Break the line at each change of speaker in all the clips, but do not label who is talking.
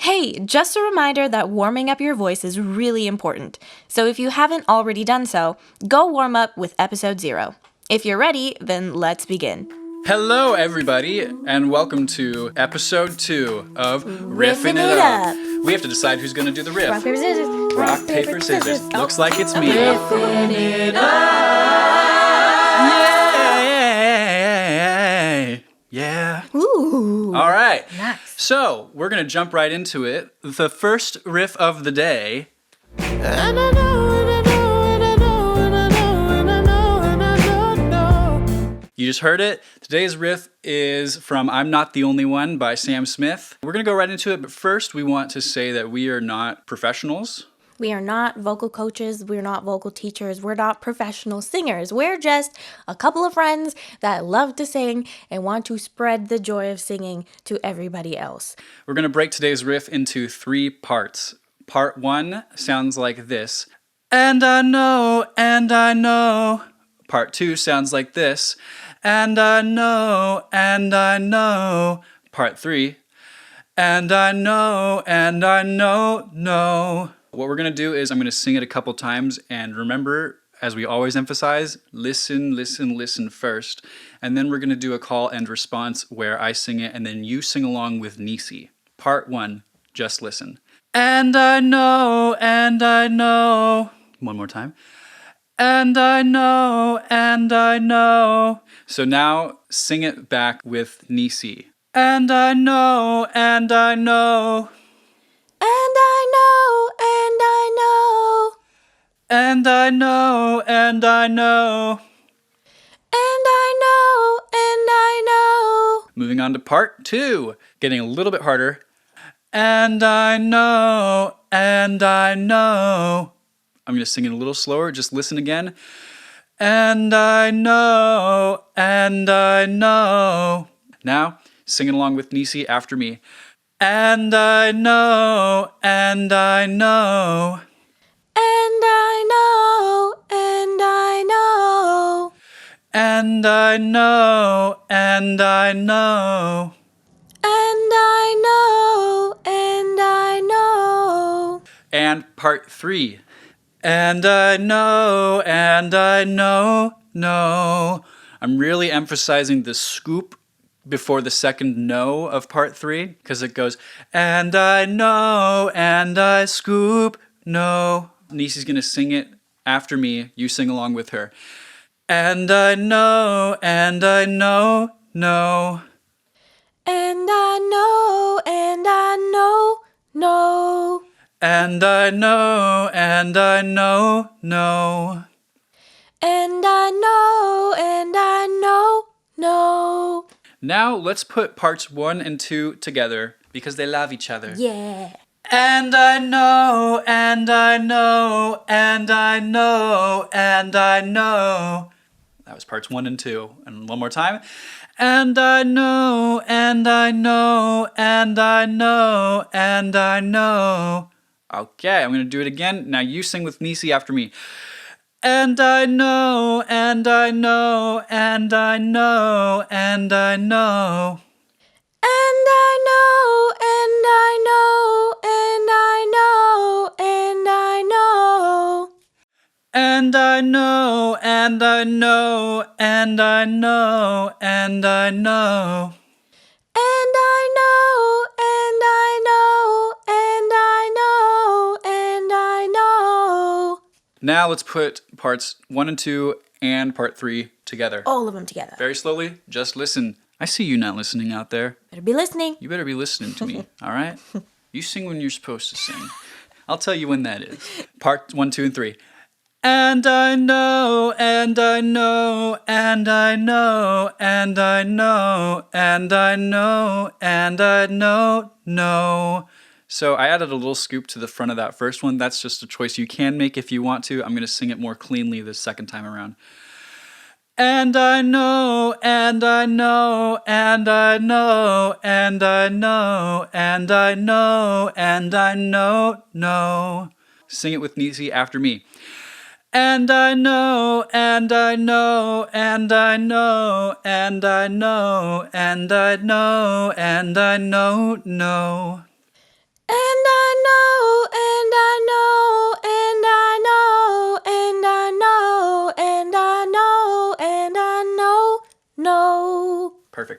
Hey, just a reminder that warming up your voice is really important. So if you haven't already done so, go warm up with episode 0. If you're ready, then let's begin.
Hello, everybody, and welcome to episode 2 of
Riffing It Up.
We have to decide who's going to do the riff.
Rock, paper, scissors.
Rock, paper, scissors. Looks like it's me.
Riffing it
Yay! Yeah.
Ooh.
All right.
Nice.
So, we're going to jump right into it. The first riff of the day. You just heard it. Today's riff is from I'm Not the Only One by Sam Smith. We're going to go right into it, but first we want to say that we are not professionals.
We are not vocal coaches, we're not vocal teachers, we're not professional singers. We're just a couple of friends that love to sing and want to spread the joy of singing to everybody else.
We're going to break today's riff into 3 parts. Part 1 sounds like this. And I know, and I know. Part 2 sounds like this. And I know, and I know. Part 3. And I know, no. What we're going to do is I'm going to sing it a couple times, and remember, as we always emphasize, listen first. And then we're going to do a call and response where I sing it and then you sing along with Nisi. Part 1, just listen. And I know. One more time. And I know. So now sing it back with Nisi. And I know.
And I know, and I know.
And I know.
And I know.
Moving on to part 2, getting a little bit harder. And I know. I'm going to sing it a little slower, just listen again. And I know. Now, sing it along with Nisi after me. And I know.
And I know.
And I know. And part 3. And I know. I'm really emphasizing the scoop before the second no of part 3, because it goes, and I know, and I scoop, no. Nisi's gonna sing it after me, you sing along with her. And I know, no.
And I know. No.
And I know, no.
And I know. No.
Now let's put parts 1 and 2 together because they love each other.
Yeah.
And I know. That was parts 1 and 2. And one more time. And I know. Okay, I'm going to do it again. Now you sing with Nisi after me. And I know.
And I know.
Now let's put parts 1 and 2 and part 3 together.
All of them together.
Very slowly, just listen. I see you not listening out there.
Better be listening.
You better be listening to me, all right? You sing when you're supposed to sing. I'll tell you when that is. Part 1, 2, and 3. And I know. So I added a little scoop to the front of that first one. That's just a choice you can make if you want to. I'm going to sing it more cleanly the second time around. And I know. Sing it with Nisi after me. And I know.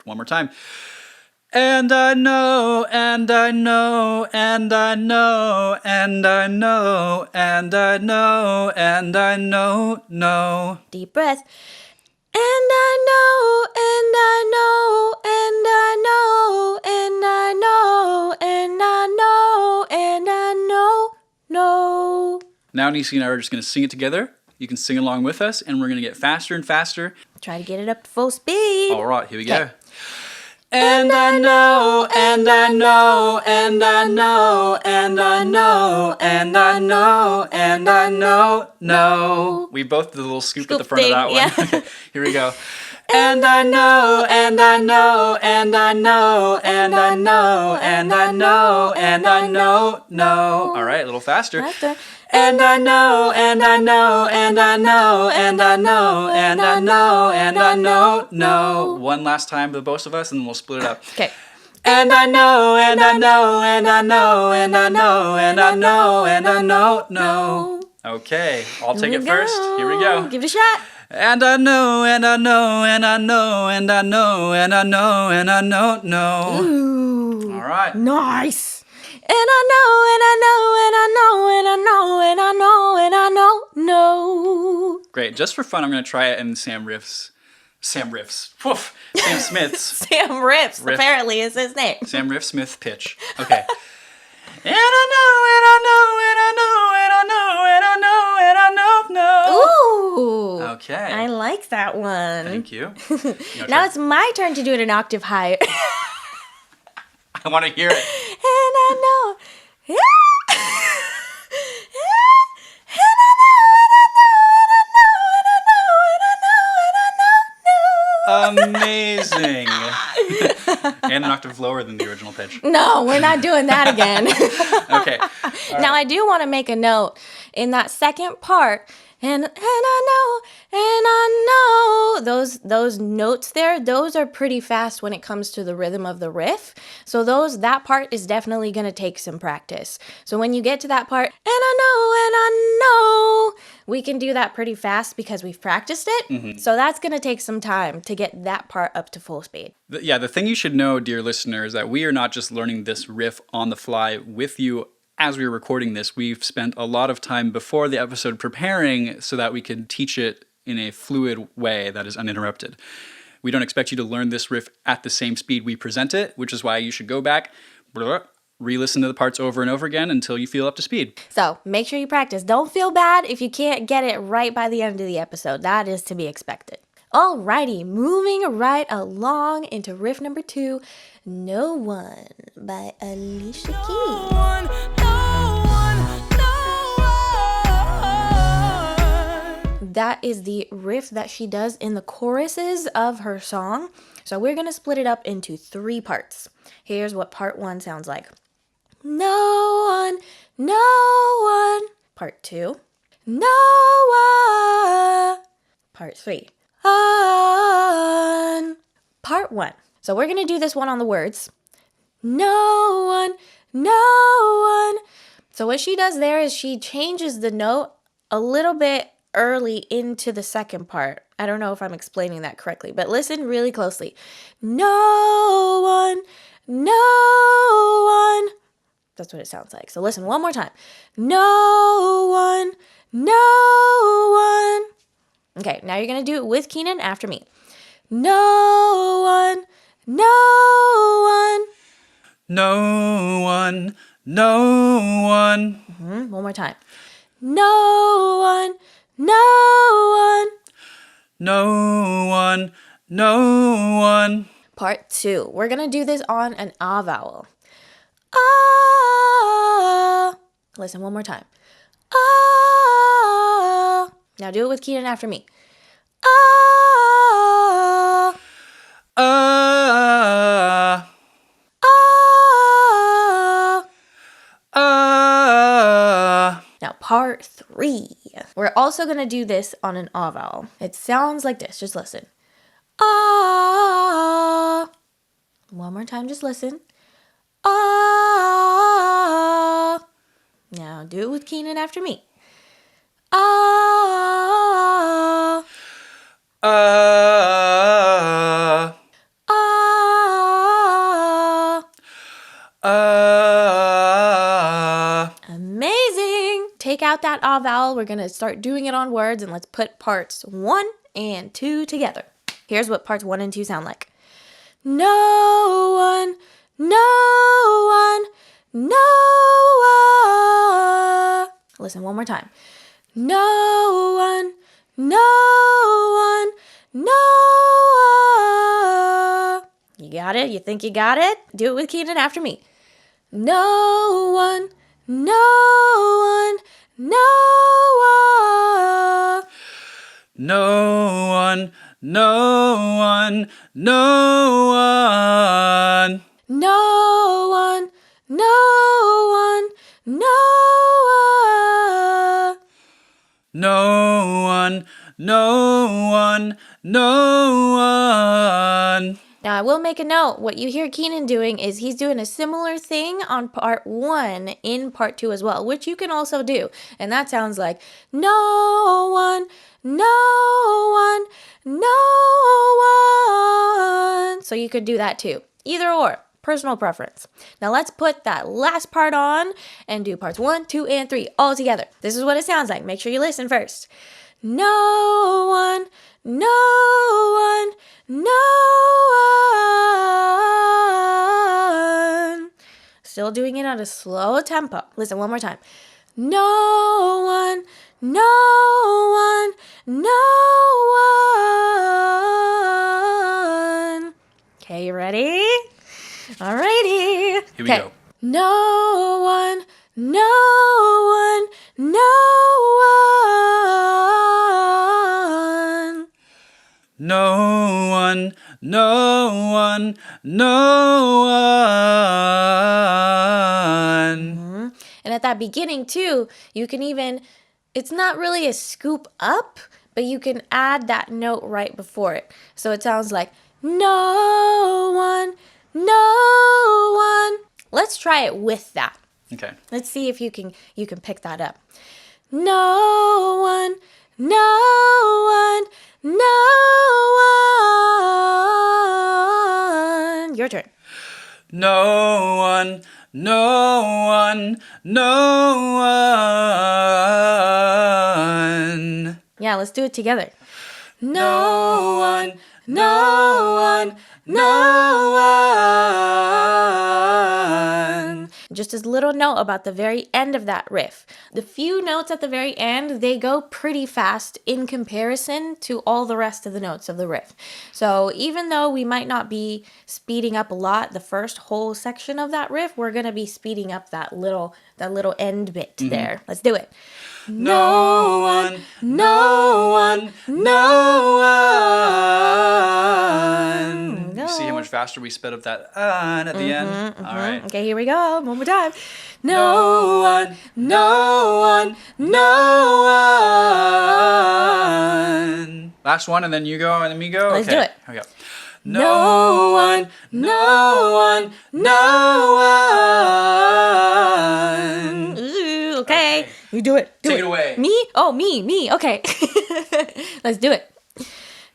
Perfect. One more time. And I know, and I know, and I know, and I know, and I know, and I know.
Deep breath. And I know, and I know, and I know, and I know, and I know, and I know.
Now Nisi and I are just going to sing it together. You can sing along with us, and we're going to get faster and faster.
Try to get it up to full speed.
All right, here we go. And I know, and I know, and I know, and I know, and I know, and I know. We both did a little scoop at the front of that one.
Yeah.
Okay, here we go. And I know, and I know, and I know, and I know, and I know, and I know. All right, a little faster.
Faster.
And I know, and I know, and I know, and I know, and I know, and I know. One last time for both of us, and then we'll split it up.
Okay.
And I know, and I know, and I know, and I know, and I know, and I know. Okay, I'll take it first. Here we go.
Give it a shot.
And I know, and I know, and I know, and I know, and I know, and I know.
Ooh.
All right.
Nice. And I know, and I know, and I know, and I know, and I know, and I know.
Great. Just for fun, I'm going to try it in Sam Smith's.
Sam Riffs, apparently is his name.
Sam Riff Smith pitch. Okay. And I know, and I know, and I know, and I know, and I know, and I know.
Ooh.
Okay.
I like that one.
Thank you.
Now it's my turn to do it an octave higher.
I want to hear it.
And I know.
Amazing. And an octave lower than the original pitch.
No, we're not doing that again.
Okay.
Now I do want to make a note in that second part. And I know those notes there, those are pretty fast when it comes to the rhythm of the riff. So that part is definitely going to take some practice. So when you get to that part, and I know, we can do that pretty fast because we've practiced it. Mm-hmm. So that's going to take some time to get that part up to full speed.
The thing you should know, dear listener, is that we are not just learning this riff on the fly with you. As we were recording this, we've spent a lot of time before the episode preparing so that we can teach it in a fluid way that is uninterrupted. We don't expect you to learn this riff at the same speed we present it, which is why you should go back, re-listen to the parts over and over again until you feel up to speed.
So make sure you practice. Don't feel bad if you can't get it right by the end of the episode. That is to be expected. Alrighty, moving right along into riff number 2, No One by Alicia Keys. That is the riff that she does in the choruses of her song. So we're going to split it up into 3 parts. Here's what part 1 sounds like. No one, no one. Part 2. No one. Part 3. On. Part 1. So we're going to do this one on the words. No one, no one. So what she does there is she changes the note a little bit early into the second part. I don't know if I'm explaining that correctly, but listen really closely. No one, no one. That's what it sounds like. So listen one more time. No one, no one. Okay, now you're going to do it with Keenan after me. No one, no one.
No one, no one.
One more time. No one, no one.
No one, no one.
Part 2. We're going to do this on an ah vowel. Ah. Listen one more time. Ah. Now do it with Keenan after me. Ah.
Ah.
Ah.
Ah.
Now part 3. We're also going to do this on an ah vowel. It sounds like this. Just listen. Ah. One more time, just listen. Ah. Now do it with Keenan after me. Ah.
Ah.
Ah. Amazing. Take out that ah vowel. We're going to start doing it on words, and let's put parts 1 and 2 together. Here's what parts 1 and 2 sound like. No one, no one, no one. Listen one more time. No one, no one, no one. You got it? You think you got it? Do it with Keenan after me. No one, no one, no one.
No one, no one, no one.
No one, no one, no one.
No one, no one, no one.
Now, I will make a note. What you hear Keenan doing is he's doing a similar thing on part 1 in part 2 as well, which you can also do. And that sounds like no one, no one, no one. So you could do that too. Either or. Personal preference. Now let's put that last part on and do parts 1, 2, and 3 all together. This is what it sounds like. Make sure you listen first. No one, no one, no one. Still doing it at a slow tempo. Listen one more time. No one, no one, no one. Okay, you ready? Alrighty.
Here we go.
No one, no one, no one.
No one, no one, no one.
And at that beginning too, you can even, it's not really a scoop up, but you can add that note right before it. So it sounds like no one, no one. Let's try it with that.
Okay.
Let's see if you can pick that up. No one, no one, no one. Your turn.
No one, no one, no one.
Yeah, let's do it together. No one, no one, no one. Just a little note about the very end of that riff. The few notes at the very end, they go pretty fast in comparison to all the rest of the notes of the riff. So even though we might not be speeding up a lot, the first whole section of that riff, we're going to be speeding up that little end bit there. Let's do it.
No one, no one, no one.
No.
You see how much faster we sped up that at the end? All right.
Okay, here we go. One more time.
No one, no one, no one. Last one, and then you go, and then me go?
Let's do it.
Here we go.
No one, no one, no one. Ooh, okay. You do it.
Take it away.
Me? Oh, me. Okay. Let's do it.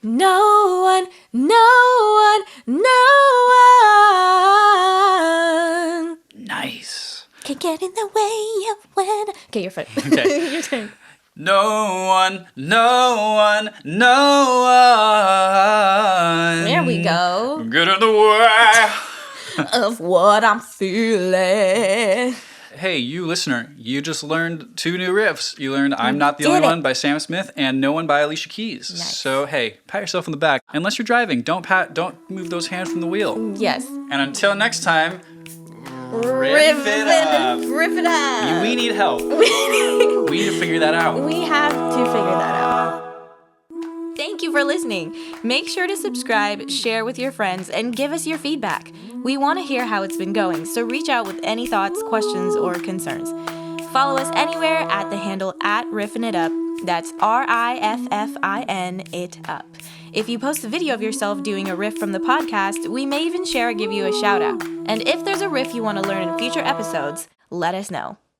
No one, no one, no one.
Nice.
Can get in the way of when. Okay, you're fine.
Okay.
Your turn.
No one, no one, no one.
There we go.
Get in the way.
Of what I'm feeling.
Hey, you listener, you just learned 2 new riffs. You learned I'm Not the
did
Only
it.
One by Sam Smith and No One by Alicia Keys.
Nice.
So, hey, pat yourself on the back. Unless you're driving, don't move those hands from the wheel.
Yes.
And until next time, riff it up.
Riff it up.
We need help. We need to figure that out.
We have to figure that out. Thank you for listening. Make sure to subscribe, share with your friends, and give us your feedback. We want to hear how it's been going, so reach out with any thoughts, questions, or concerns. Follow us anywhere at the handle @riffin''it up. That's RIFFIN it up. If you post a video of yourself doing a riff from the podcast, we may even share or give you a shout out. And if there's a riff you want to learn in future episodes, let us know.